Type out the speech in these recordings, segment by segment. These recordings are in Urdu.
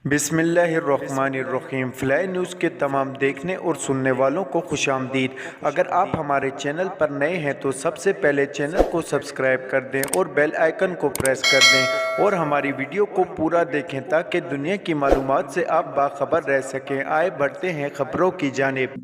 بسم اللہ الرحمن الرحیم۔ فلائی نیوز کے تمام دیکھنے اور سننے والوں کو خوش آمدید۔ اگر آپ ہمارے چینل پر نئے ہیں تو سب سے پہلے چینل کو سبسکرائب کر دیں اور بیل آئیکن کو پریس کر دیں اور ہماری ویڈیو کو پورا دیکھیں تاکہ دنیا کی معلومات سے آپ باخبر رہ سکیں۔ آئے بڑھتے ہیں خبروں کی جانب۔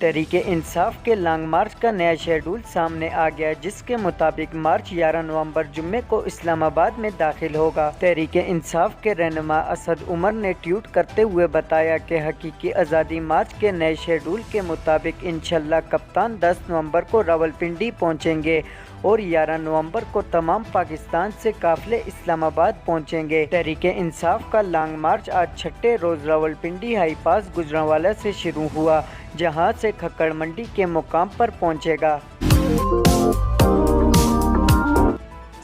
تحریک انصاف کے لانگ مارچ کا نیا شیڈول سامنے آ گیا، جس کے مطابق مارچ 11 نومبر جمعے کو اسلام آباد میں داخل ہوگا۔ تحریک انصاف کے رہنما اسد عمر نے ٹویٹ کرتے ہوئے بتایا کہ حقیقی آزادی مارچ کے نئے شیڈول کے مطابق انشاءاللہ کپتان 10 نومبر کو راولپنڈی پہنچیں گے اور 11 نومبر کو تمام پاکستان سے قافلے اسلام آباد پہنچیں گے۔ تحریک انصاف کا لانگ مارچ آج چھٹے روز راولپنڈی ہائی پاس گجرانوالہ سے شروع ہوا، جہاں سے کھکڑ منڈی کے مقام پر پہنچے گا۔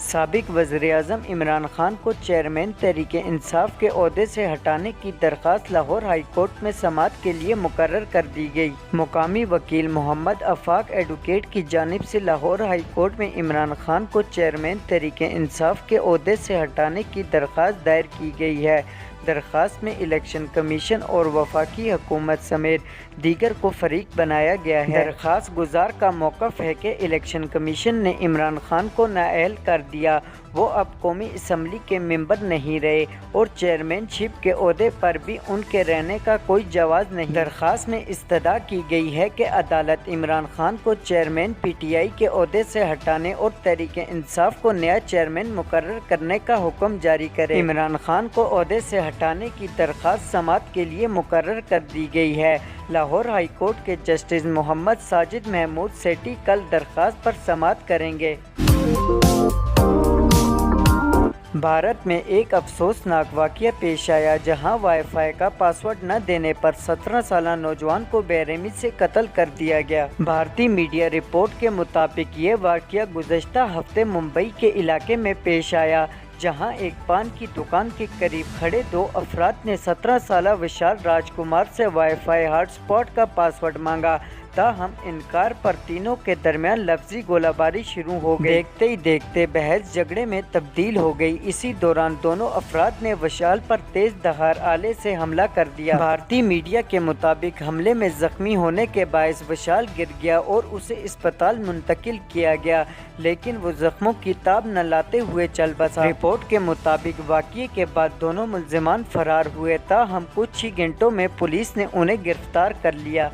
سابق وزیر اعظم عمران خان کو چیئرمین تحریک انصاف کے عہدے سے ہٹانے کی درخواست لاہور ہائی کورٹ میں سماعت کے لیے مقرر کر دی گئی۔ مقامی وکیل محمد آفاق ایڈوکیٹ کی جانب سے لاہور ہائی کورٹ میں عمران خان کو چیئرمین تحریک انصاف کے عہدے سے ہٹانے کی درخواست دائر کی گئی ہے۔ درخواست میں الیکشن کمیشن اور وفاقی حکومت سمیت دیگر کو فریق بنایا گیا ہے۔ درخواست گزار کا موقف ہے کہ الیکشن کمیشن نے عمران خان کو نااہل کر دیا، وہ اب قومی اسمبلی کے ممبر نہیں رہے اور چیئرمین شپ کے عہدے پر بھی ان کے رہنے کا کوئی جواز نہیں۔ درخواست میں استدعا کی گئی ہے کہ عدالت عمران خان کو چیئرمین پی ٹی آئی کے عہدے سے ہٹانے اور تحریک انصاف کو نیا چیئرمین مقرر کرنے کا حکم جاری کرے۔ عمران خان کو عہدے سے ہٹانے کی درخواست سماعت کے لیے مقرر کر دی گئی ہے۔ لاہور ہائی کورٹ کے جسٹس محمد ساجد محمود سیٹھی کل درخواست پر سماعت کریں گے۔ بھارت میں ایک افسوسناک واقعہ پیش آیا، جہاں وائی فائی کا پاسورڈ نہ دینے پر 17 سالہ نوجوان کو بے رحمی سے قتل کر دیا گیا۔ بھارتی میڈیا رپورٹ کے مطابق یہ واقعہ گزشتہ ہفتے ممبئی کے علاقے میں پیش آیا، جہاں ایک پان کی دکان کے قریب کھڑے دو افراد نے 17 سالہ وشال راج کمار سے وائی فائی ہاٹ اسپاٹ کا پاسورڈ مانگا، تاہم انکار پر تینوں کے درمیان لفظی گولہ باری شروع ہو گئی۔ دیکھتے ہی دیکھتے بحث جھگڑے میں تبدیل ہو گئی۔ اسی دوران دونوں افراد نے وشال پر تیز دھار آلے سے حملہ کر دیا۔ بھارتی میڈیا کے مطابق حملے میں زخمی ہونے کے باعث وشال گر گیا اور اسے اسپتال منتقل کیا گیا، لیکن وہ زخموں کی تاب نہ لاتے ہوئے چل بسا۔ رپورٹ کے مطابق واقعے کے بعد دونوں ملزمان فرار ہوئے، تاہم کچھ ہی گھنٹوں میں پولیس نے انہیں گرفتار کر لیا۔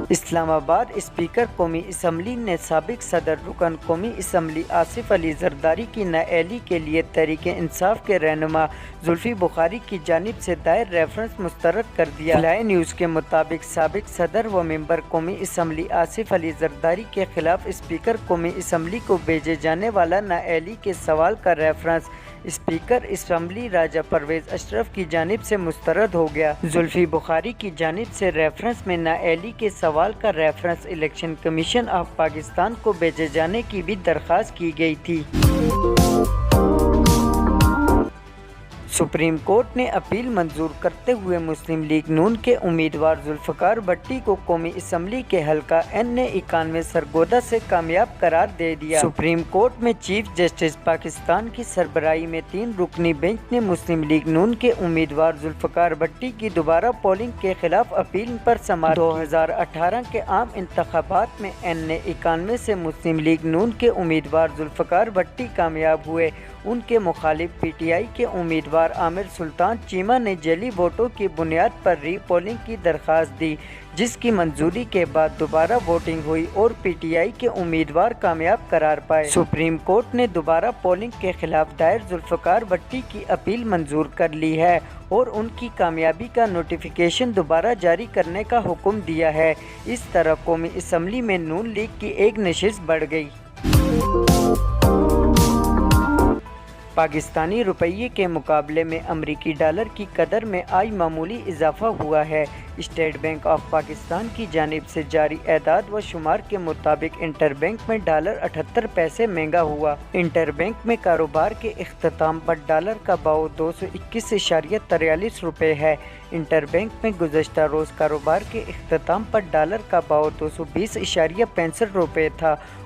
اسلام آباد اسپیکر قومی اسمبلی نے سابق صدر رکن قومی اسمبلی آصف علی زرداری کی نااہلی کے لیے تحریک انصاف کے رہنما زلفی بخاری کی جانب سے دائر ریفرنس مسترد کر دیا۔ فلائی نیوز کے مطابق سابق صدر و ممبر قومی اسمبلی آصف علی زرداری کے خلاف اسپیکر قومی اسمبلی کو بھیجے جانے والا نااہلی کے سوال کا ریفرنس اسپیکر اسمبلی راجہ پرویز اشرف کی جانب سے مسترد ہو گیا۔ زلفی بخاری کی جانب سے ریفرنس میں نااہلی کے سوال کا reference election commission of Pakistan کو بھیجے جانے کی بھی درخواست کی گئی تھی۔ سپریم کورٹ نے اپیل منظور کرتے ہوئے مسلم لیگ نون کے امیدوار ذوالفقار بھٹی کو قومی اسمبلی کے حلقہ این 91 سرگودا سے کامیاب قرار دے دیا۔ سپریم کورٹ میں چیف جسٹس پاکستان کی سربراہی میں 3 رکنی بینچ نے مسلم لیگ نون کے امیدوار ذوالفقار بھٹی کی دوبارہ پولنگ کے خلاف اپیل پر سماعت کی۔ 2018 کے عام انتخابات میں این 91 سے مسلم لیگ نون کے امیدوار ذوالفقار بھٹی کامیاب ہوئے۔ ان کے مخالف پی ٹی آئی کے امیدوار عامر سلطان چیمہ نے جعلی ووٹوں کی بنیاد پر ری پولنگ کی درخواست دی، جس کی منظوری کے بعد دوبارہ ووٹنگ ہوئی اور پی ٹی آئی کے امیدوار کامیاب قرار پائے۔ سپریم کورٹ نے دوبارہ پولنگ کے خلاف دائر ذوالفقار بھٹی کی اپیل منظور کر لی ہے اور ان کی کامیابی کا نوٹیفیکیشن دوبارہ جاری کرنے کا حکم دیا ہے۔ اس طرح قومی اسمبلی میں نون لیگ کی ایک نشست بڑھ گئی۔ پاکستانی روپیے کے مقابلے میں امریکی ڈالر کی قدر میں آج معمولی اضافہ ہوا ہے۔ اسٹیٹ بینک آف پاکستان کی جانب سے جاری اعداد و شمار کے مطابق انٹر بینک میں ڈالر 78 پیسے مہنگا ہوا۔ انٹر بینک میں کاروبار کے اختتام پر ڈالر کا بھاؤ 221.43 روپے ہے۔ انٹر بینک میں گزشتہ روز کاروبار کے اختتام پر ڈالر کا بھاؤ 220.65 روپے تھا